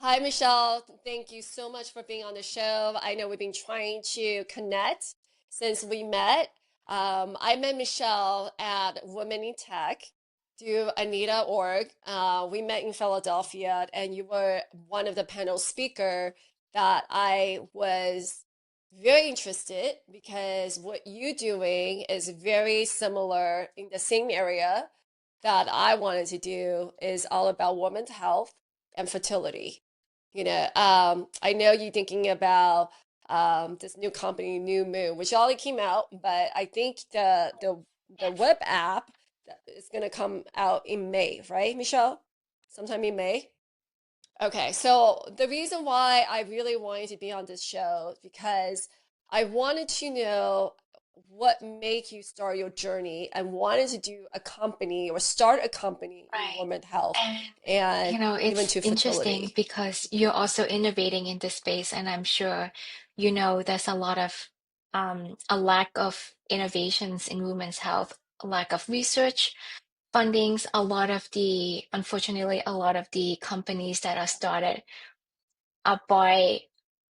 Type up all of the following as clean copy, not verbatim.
Hi, Michelle. Thank you so much for being on the show. I know we've been trying to connect since we met. I met Michelle at Women in Tech through Anita.org. We met in Philadelphia, and you were one of the panel speaker that I was very interested because what you're doing is very similar in the same area that I wanted to do is all about women's health and fertility. I know you're thinking about this new company, New Moon, which already came out, but I think the web app is going to come out in May, right, Michelle? Sometime in May. Okay, so the reason why I really wanted to be on this show is because I wanted to know what made you start your journey and wanted to do a company or start a company in Right. women's health And and even it's to interesting fertility. because you're also innovating in this space, and I'm sure there's a lack of innovations in women's health, a lack of research, fundings, unfortunately, a lot of the companies that are started are by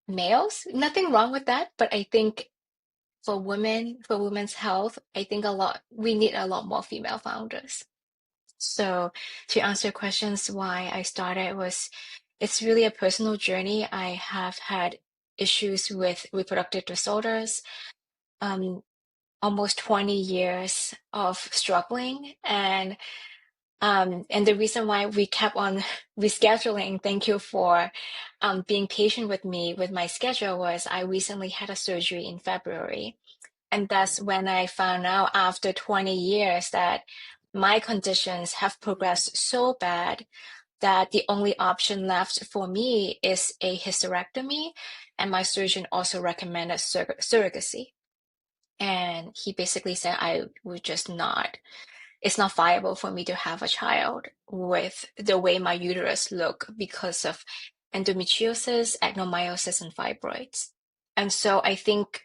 males. Nothing wrong with that, but I think for women's health, I think we need a lot more female founders. So to answer questions why I started was it's really a personal journey. I have had issues with reproductive disorders, um, almost 20 years of struggling, and the reason why we kept on rescheduling, thank you for being patient with me with my schedule, was I recently had a surgery in February. And that's when I found out after 20 years that my conditions have Mhm. progressed so bad that the only option left for me is a hysterectomy. And my surgeon also recommended surrogacy. And he basically said I would just not, it's not viable for me to have a child with the way my uterus look because of endometriosis, adenomyosis, and fibroids. And so I think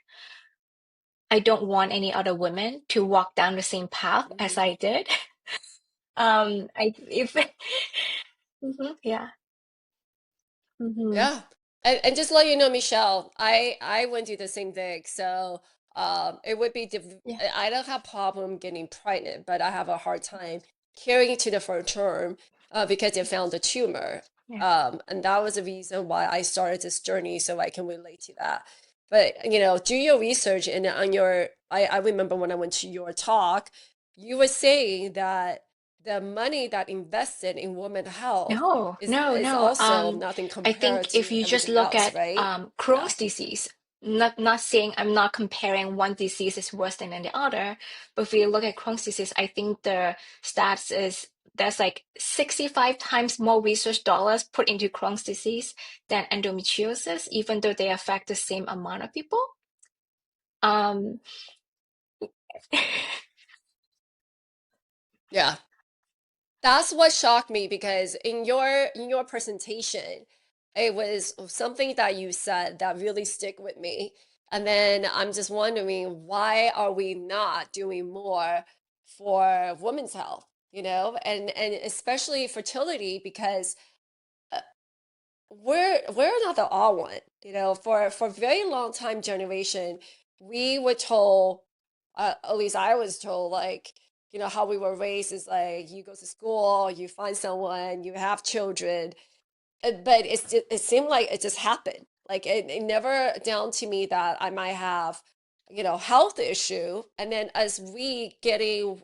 I don't want any other women to walk down the same path as Mhm. I did. I if Mhm, yeah. Hmm. Yeah. And just let you know, Michelle, I went through the same thing. So it would be Yeah, I don't have problem getting pregnant, but I have a hard time carrying to the full term because they found the tumor. yeah. And that was the reason why I started this journey so I can relate to that. But do your research and on your I remember when I went to your talk, you were saying that the money that invested in women's health No, no, is no. also nothing I compared think if to you just everything look else, at right? Yeah. Crohn's disease, not saying I'm not comparing one disease is worse than the other, but if you look at Crohn's disease, I think the stats is there's like 65 times more research dollars put into Crohn's disease than endometriosis, even though they affect the same amount of people. Um, Yeah. That's what shocked me because in your presentation, it was something that you said that really stick with me. And then I'm just wondering, why are we not doing more for women's health, and especially fertility because uh, we're not the all one, for a very long time generation, we were told, at least I was told, like, how we were raised is like you go to school, you find someone, you have children. But it seemed like it just happened. Like it never down to me that I might have, health issue. And then as we getting,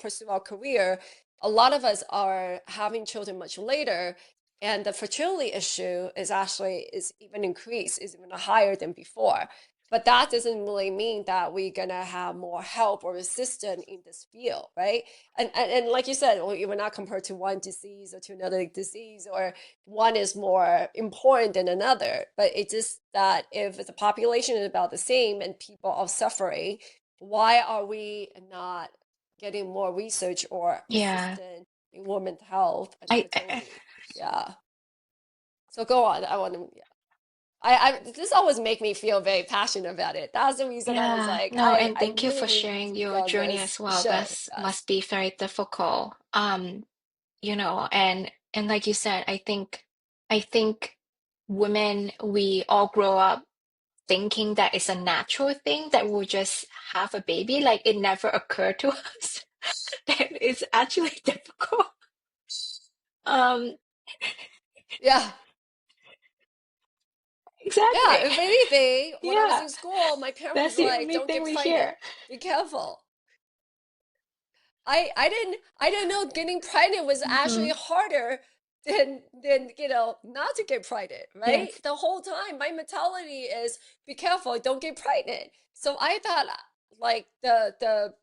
pursue our career, a lot of us are having children much later. And the fertility issue is even increased, is even higher than before. But that doesn't really mean that we're gonna have more help or assistance in this field, right? And like you said, well, you were not compared to one disease or to another disease, or one is more important than another. But it's just that if the population is about the same and people are suffering, why are we not getting more research or yeah, assistance in women's health and I fertility? Yeah. So go on. I want to. Yeah. This always make me feel very passionate about it. That's the reason I was Yeah, like, no, I and I thank you really for need sharing to be your on journey this as well. show. That's Yes. must be very difficult. And like you said, I think I think women, we all grow up thinking that it's a natural thing that we'll just have a baby. Like it never occurred to us that it's actually difficult. Um, Yeah. Yeah, exactly. if anything, when I was Yeah, in school, my parents that's was the like, only "Don't thing get we pregnant. hear. Be careful." I didn't know getting pregnant was actually Hmm. harder than not to get pregnant, right? Yes. The whole time my mentality is be careful, don't get pregnant. So I thought like the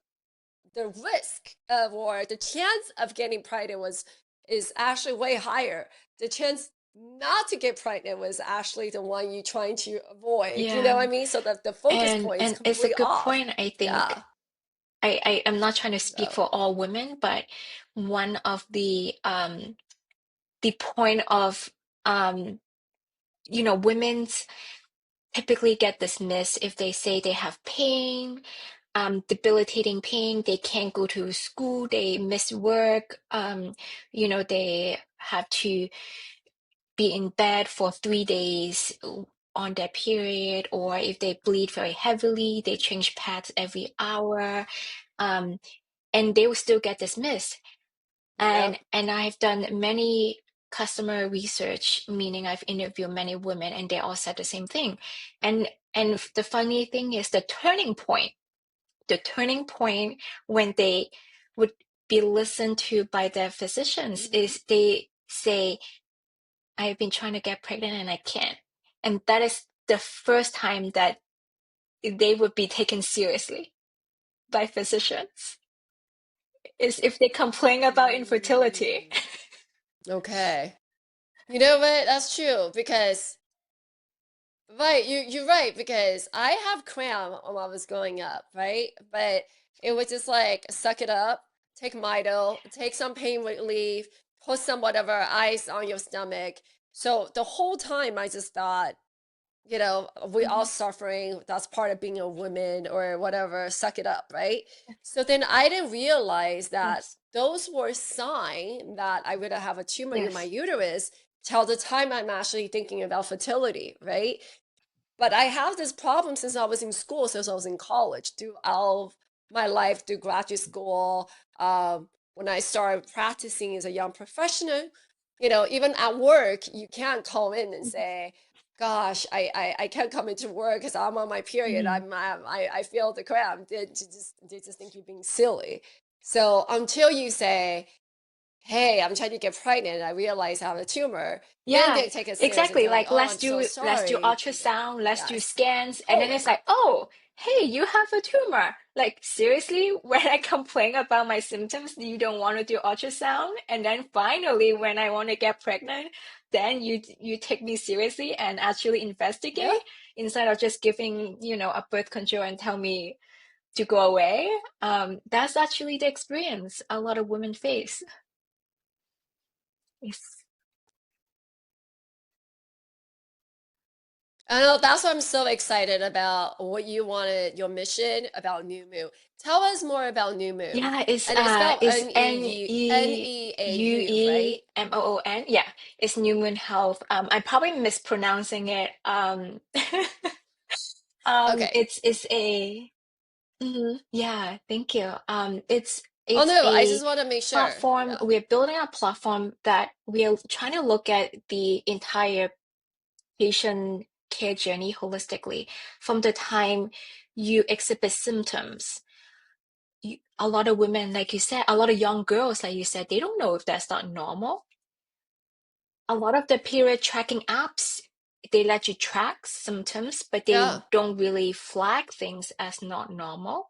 risk of or the chance of getting pregnant was is actually way higher. The chance not to get pregnant was actually the one you're trying to avoid. You know what Yeah. I mean? So the focus point is And it's a completely good off. point, I think. Yeah. I am not trying to speak So for all women, but one of the point of women's typically get dismissed if they say they have pain, debilitating pain, they can't go to school, they miss work, they have to be in bed for 3 days on their period, or if they bleed very heavily, they change pads every hour, um, and they will still get dismissed. And yep. and I've done many customer research, meaning I've interviewed many women, and they all said the same thing. And the funny thing is the turning point when they would be listened to by their physicians Hmm. is they say, I've been trying to get pregnant and I can't. And that is the first time that they would be taken seriously by physicians, is if they complain about infertility. Mm, okay. You know what? That's true because right, you're right because I have cram when I was growing up, right? But it was just like suck it up, take Midol, take some pain relief, put some whatever ice on your stomach. So the whole time I just thought, we all Mhm. suffering. That's part of being a woman or whatever. Suck it up, right? So then I didn't realize that Yes, those were signs that I would have a tumor in my yes, uterus till the time I'm actually thinking about fertility, right? But I have this problem since I was in school, since I was in college, throughout my life, through graduate school. When I started practicing as a young professional, even at work, you can't call in and mhm, say, "Gosh, I can't come into work because I'm on my period. mhm. I feel the cramp." They just think you're being silly. So until you say, "Hey, I'm trying to get pregnant," I realize I have a tumor. Then Yeah, they take it serious and exactly. tell me, Like "Oh, I'm so let's do sorry." ultrasound, let's do Yes, scans, and then it's totally. like, oh, hey, you have a tumor. Like seriously, when I complain about my symptoms, you don't want to do ultrasound, and then finally, when I want to get pregnant, then you take me seriously and actually Yeah. investigate instead of just giving, a birth control and tell me to go away. That's actually the experience a lot of women face. Yes. I know that's why I'm so excited about what you wanted, your mission about New Moon. Tell us more about New Moon. Yeah, it's And it's spelled it's N N-E-U, E U N-E-A-U, E right? M O O N. Yeah, it's Neuemoon Health. I'm probably mispronouncing it. Okay. It's a yeah, thank you. Oh It's no, I a just want to make sure. platform. Yeah. We're building a platform that we are trying to look at the entire patient care journey holistically, from the time you exhibit symptoms. A lot of women, like you said, a lot of young girls, like you said, they don't know if that's not normal. A lot of the period tracking apps, they let you track symptoms, but they Yeah. don't really flag things as not normal,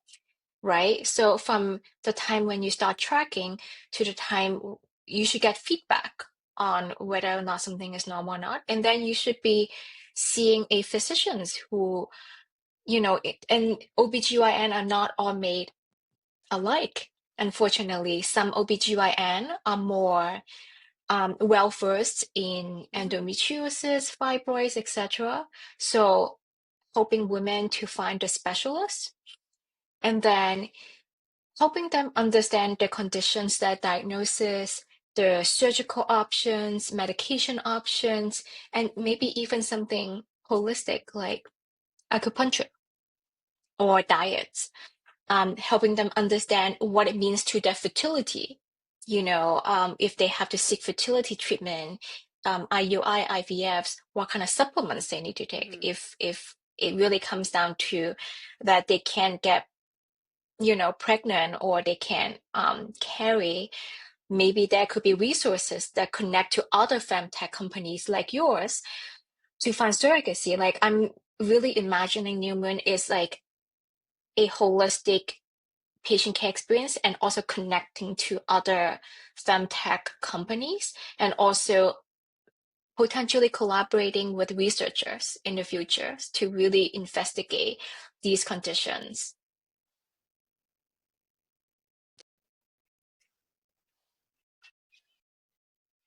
right? So from the time when you start tracking to the time you should get feedback on whether or not something is normal or not. And then you should be seeing a physicians who, and OBGYN are not all made alike. Unfortunately, some OBGYN are more well versed in Hmm. endometriosis, fibroids, etc. So, helping women to find the specialist and then helping them understand the conditions, their diagnosis, the surgical options, medication options, and maybe even something holistic like acupuncture or diets, helping them understand what it means to their fertility. If they have to seek fertility treatment, IUI, IVFs, what kind of supplements they need to take. Hmm. If it really comes down to that they can't get, pregnant or they can't carry, maybe there could be resources that connect to other femtech companies like yours to find surrogacy. Like I'm really imagining New Moon is like a holistic patient care experience and also connecting to other femtech companies and also potentially collaborating with researchers in the future to really investigate these conditions.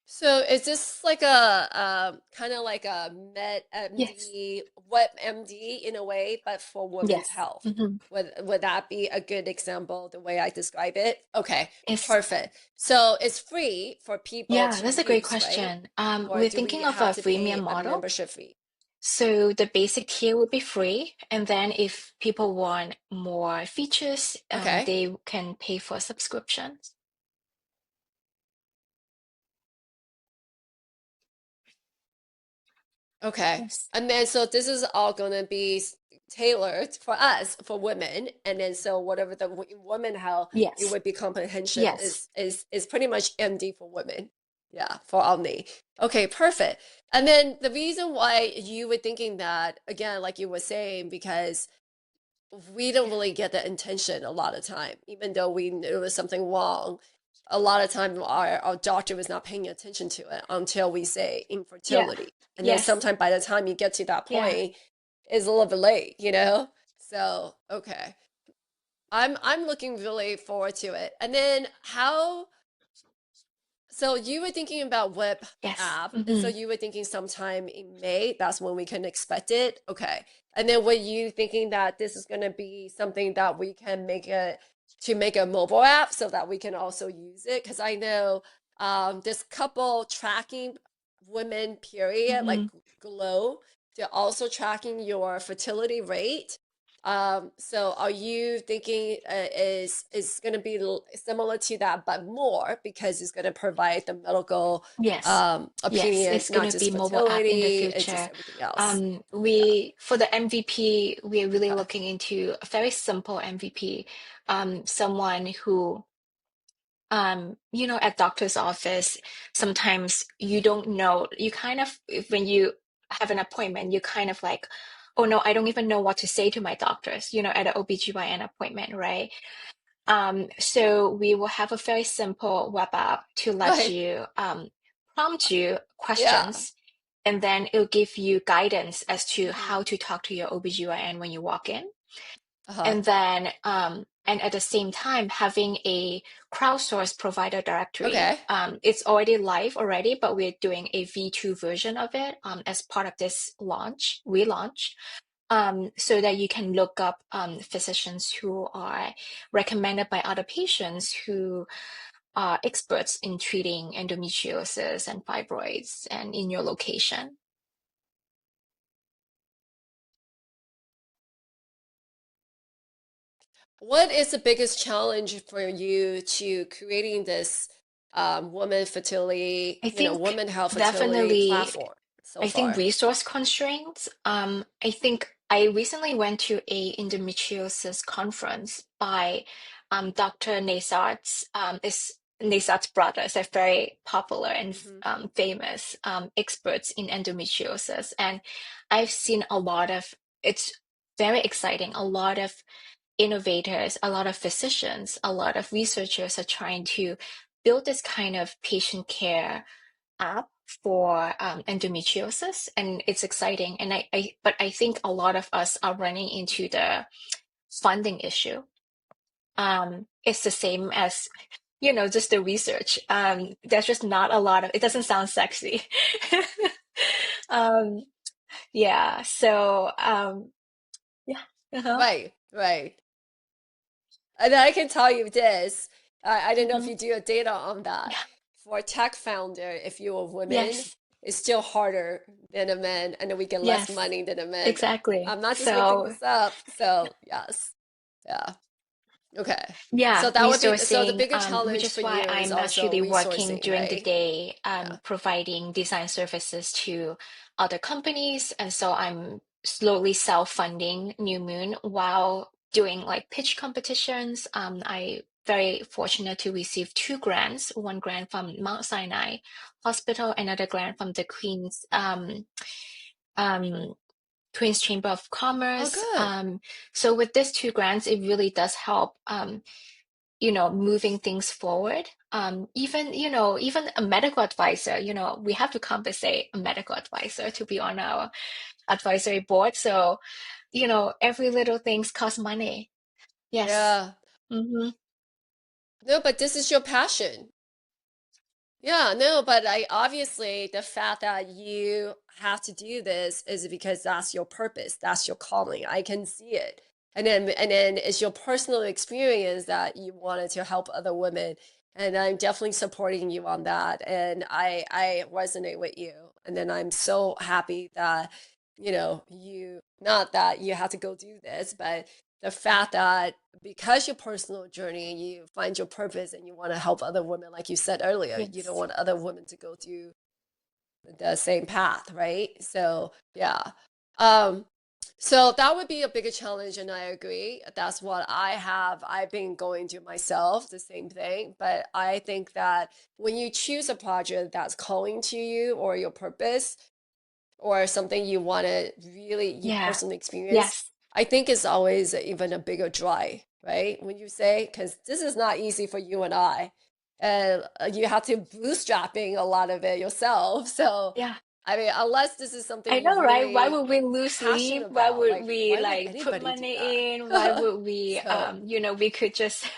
So is this like a kind of like a Med Yes. MD, web MD in a way, but for women's Yes. health? Would that be a good example, the way I describe it? Okay, It's perfect. So it's free for people Yeah, to that's a great use, right? question. Or We're do we thinking of a have to freemium pay a model. membership fee? So the basic tier would be free, and then if people want more features, Okay. they can pay for subscriptions. Okay. Yes. And then so this is all gonna be tailored for us, for women. And then so whatever the women how it Yes. would be comprehensive Yes. is pretty much MD for women. Yeah, for Omni. Okay, perfect. And then the reason why you were thinking that, again, like you were saying, because we don't Yeah. really get the intention a lot of time, even though we knew there was something wrong. A lot of time our doctor was not paying attention to it until we say Yeah. infertility. And then Yes. sometime by the time you get to that Yeah. point, it's a little bit late, you know? So, okay. I'm looking really forward to it. And then how so you were thinking about web Yes. app, and so you were thinking sometime in May, that's when we can expect it. Okay. And then were you thinking that this is going to be something that we can make a mobile app so that we can also use it? Because I know this couple tracking women period, like Hmm. Glow, they're also tracking your fertility rate. So are you thinking is going to be similar to that, but more because it's going to provide the medical Yes. Yes, opinion, it's not gonna just be mobile app in the fertility, it's just future. everything else. Yeah. We for the MVP, we're really Okay. looking into a very simple MVP. Someone who at doctor's office, sometimes you don't know, you kind of, when you have an appointment, you kind of like, oh no, I don't even know what to say to my doctors, at an OBGYN appointment, right? So we will have a very simple web app to let Right. you prompt you Yeah. questions, and then it'll give you guidance as to Hmm. how to talk to your OBGYN when you walk in. Uh-huh. And then, and at the same time, having a crowdsourced provider directory. Okay. It's already live already, but we're doing a V2 version of it as part of this relaunch, so that you can look up physicians who are recommended by other patients who are experts in treating endometriosis and fibroids and in your location. What is the biggest challenge for you to creating this woman fertility, I think woman health fertility definitely, platform so I think far? resource constraints. I think I recently went to a endometriosis conference by Dr. Nazar's is Nazar's brothers. They're very popular and Hmm. famous experts in endometriosis, and I've seen a lot of. It's very exciting. A lot of innovators, a lot of physicians, a lot of researchers are trying to build this kind of patient care app for endometriosis, and it's exciting. And but I think a lot of us are running into the funding issue. It's the same as just the research. There's just not a lot of. It doesn't sound sexy. um, yeah. So yeah. Uh-huh. Right, right. And I can tell you this. I don't know if Hmm. you do a data on that. Yeah. for a tech founder, if you're a woman, Yes. it's still harder than a man, and then we get less Yes. money than a man. Exactly. I'm not just making So this up. So yes, yeah, okay. So yeah, that would be so the resourcing, bigger which challenge is for why you is I'm also actually working resourcing, during the right? day, Yeah. providing design services to other companies. And so I'm slowly self-funding New Moon while doing like pitch competitions. I very fortunate to receive two grants, one grant from Mount Sinai Hospital, another grant from the um, Queen's Chamber of Oh, Commerce. good. So with these two grants, it really does help. Moving things forward. Even a medical advisor, we have to compensate a medical advisor to be on our advisory board. So, every little things costs money. Yes. Yeah. Mm-hmm. No, but this is your passion. Yeah, no, but I obviously the fact that you have to do this is because that's your purpose, that's your calling. I can see it. And then it's your personal experience that you wanted to help other women. And I'm definitely supporting you on that. And I resonate with you. And then I'm so happy that, you not that you have to go do this, but the fact that because your personal journey, you find your purpose and you want to help other women, like you said earlier, you don't Yes. want other women to go through the same path, right? So, yeah. Um, so that would be a bigger challenge, and I agree. That's what I've been going through myself, the same thing. But I think that when you choose a project that's calling to you or your purpose, or something you want to really you Yeah. personally experience, Yes. I think it's always even a bigger try, right? When you say, because this is not easy for you and I, and you have to bootstrapping a lot of it yourself. So, Yeah. I mean, unless this is I something you're know, right? Why really would we lose sleep? passionate Why about, would like, we why would like put anybody do money in? Why that? would we, So, we could just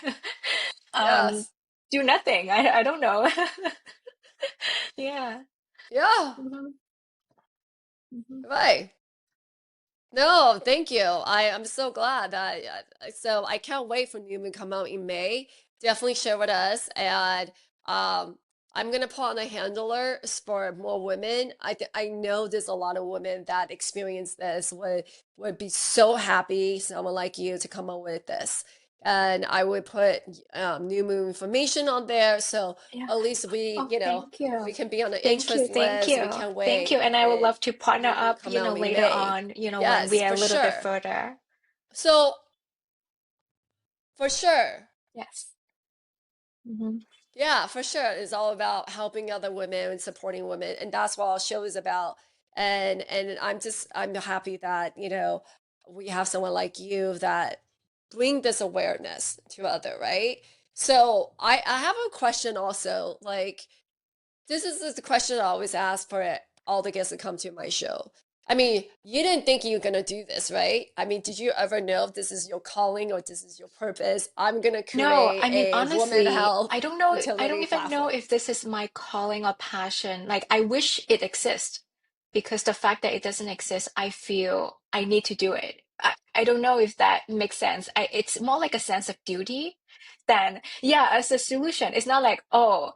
um yes, do nothing. I don't know. Yeah. yeah, Hmm. Hmm. right. No, thank you. I'm so glad that so I can't wait for Newman come out in May. Definitely share with us, and I'm gonna put on a handler for more women. I know there's a lot of women that experience this would be so happy someone like you to come up with this, and I would put New Moon information on there so Yeah. at least Oh, thank we you. can be on the Thank you. interest Thank list. We you. can't Thank you. wait And I would when love to partner New Moon up, come out in later May. on, when we Yes, are for a little bit sure. further. So, for sure. Yes. Hmm. Yeah, for sure. It's all about helping other women and supporting women. And that's what our show is about. And I'm happy that, we have someone like you that bring this awareness to other, right? So I have a question also, like this is the question I always ask for all the guests that come to my show. I mean, you didn't think you were gonna do this, right? I mean, did you ever know if this is your calling or this is your purpose? I'm gonna No, create I mean, a woman honestly, health I don't know. I don't fertility even know platform. if this is my calling or passion. Like, I wish it exists because the fact that it doesn't exist, I feel I need to do it. I don't know if that makes sense. It's more like a sense of duty than, yeah, as a solution. It's not like, oh,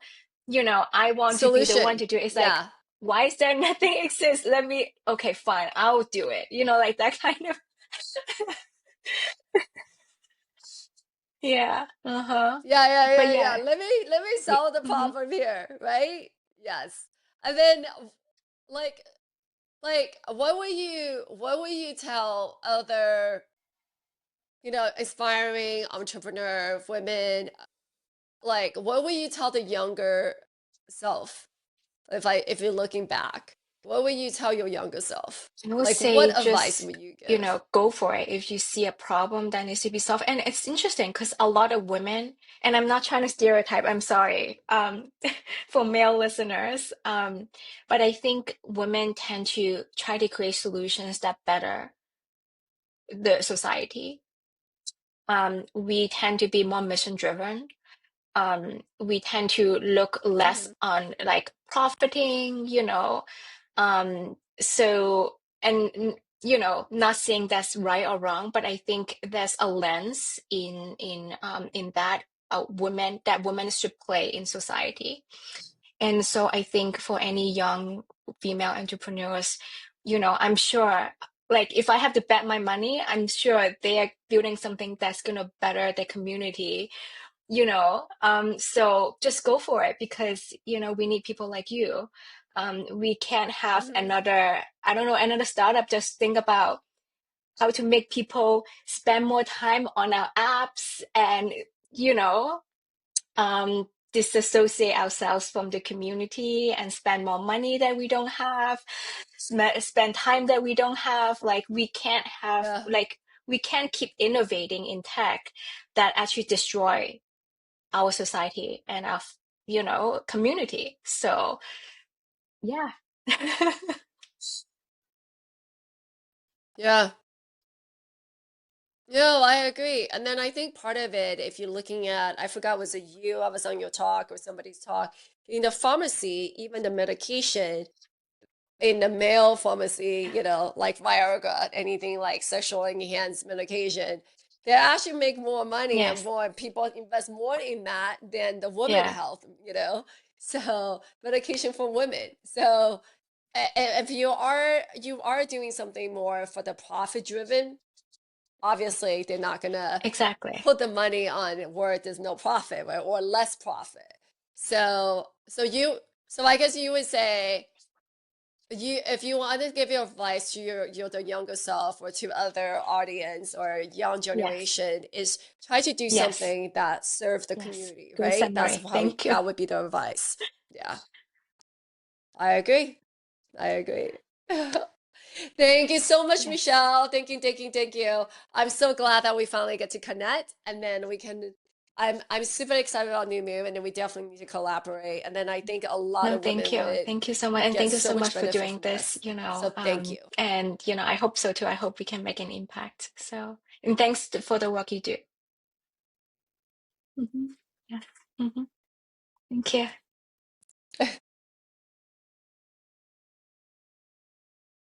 I want to be the one Solution. to do it. It's like, Yeah. why is there nothing exists? Okay, fine, I'll do it. Like that kind of, yeah, uh-huh. Yeah, yeah, But yeah, yeah. yeah. Let me solve the Mhm. problem here, right? Yes. And then like what would you tell other, aspiring entrepreneur women, like what would you tell the younger self if you're looking back? What would you tell your younger self? I would Like what say advice just, would you give? go for it if you see a problem that needs to be solved. And it's interesting because a lot of women, and I'm not trying to stereotype, I'm sorry, for male listeners, but I think women tend to try to create solutions that better the society. We tend to be more mission driven. We tend to look less Hmm. on like profiting, so, and not saying that's right or wrong, but I think there's a lens in that women should play in society. And so I think for any young female entrepreneurs, I'm sure, like if I have to bet my money, I'm sure they are building something that's going to better their community, so just go for it because, we need people like you. We can't have Hmm. another, I don't know, another startup just think about how to make people spend more time on our apps and, you know, disassociate ourselves from the community and spend more money that we don't have, spend time that we don't have. Like Yeah. we can't keep innovating in tech that actually destroy our society and our, community. So yeah. Yeah. No, I agree. And then I think part of it, if you're looking at, I forgot, was it you? I was on your talk or somebody's talk. In the pharmacy, even the medication in the male pharmacy, like Viagra, anything like sexual enhanced medication, they actually make more money and Yes. more people invest more in that than the women Yeah. health. So medication for women. So if you are doing something more for the profit driven, obviously they're not gonna Exactly. put the money on where there's no profit, right? Or less profit. So I guess you would say if you want to give your advice to your the younger self or to other audience or young Yes. generation is try to do Yes. something that serves the Yes. community, Good right? That's summary. how Thank you. that would be the advice. Yeah, I agree. I agree. Thank you so much, Yes. Michelle. Thank you, thank you, thank you. I'm so glad that we finally get to connect, and then we can. I'm super excited about New Moon, and then we definitely need to collaborate. And then I think a lot No, of thank women you. would Thank you so much. And get thank you so so much much for benefit doing from this, this. So thank you. and, I hope so too. I hope we can make an impact. So, and thanks for the work you do. Hmm. Yes. Hmm. Thank you.